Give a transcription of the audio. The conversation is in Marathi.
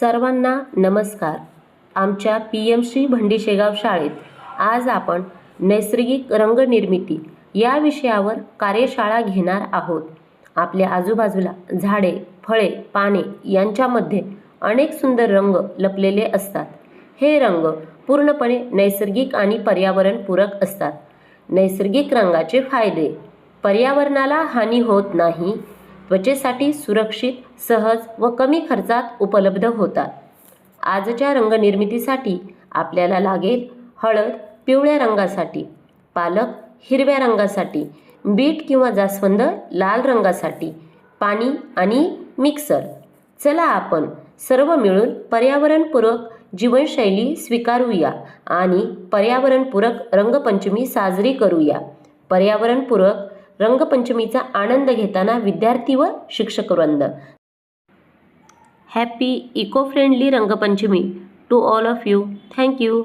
सर्वांना नमस्कार. आमच्या पी.एम.श्री. भंडीशेगाव शाळेत आज आपण नैसर्गिक रंगनिर्मिती या विषयावर कार्यशाळा घेणार आहोत. आपल्या आजूबाजूला झाडे, फळे, पाने यांच्यामध्ये अनेक सुंदर रंग लपलेले असतात. हे रंग पूर्णपणे नैसर्गिक आणि पर्यावरणपूरक असतात. नैसर्गिक रंगाचे फायदे: पर्यावरणाला हानी होत नाही, त्वचेसाठी सुरक्षित, सहज व कमी खर्चात उपलब्ध होतात. आजच्या रंगनिर्मितीसाठी आपल्याला लागेल हळद पिवळ्या रंगासाठी, पालक हिरव्या रंगासाठी, बीट किंवा जास्वंद लाल रंगासाठी, पाणी आणि मिक्सर. चला आपण सर्व मिळून पर्यावरणपूरक जीवनशैली स्वीकारूया आणि पर्यावरणपूरक रंगपंचमी साजरी करूया. पर्यावरणपूरक रंगपंचमीचा आनंद घेताना विद्यार्थी व शिक्षकवृंद. Happy eco friendly Rangpanchami to all of you. Thank you.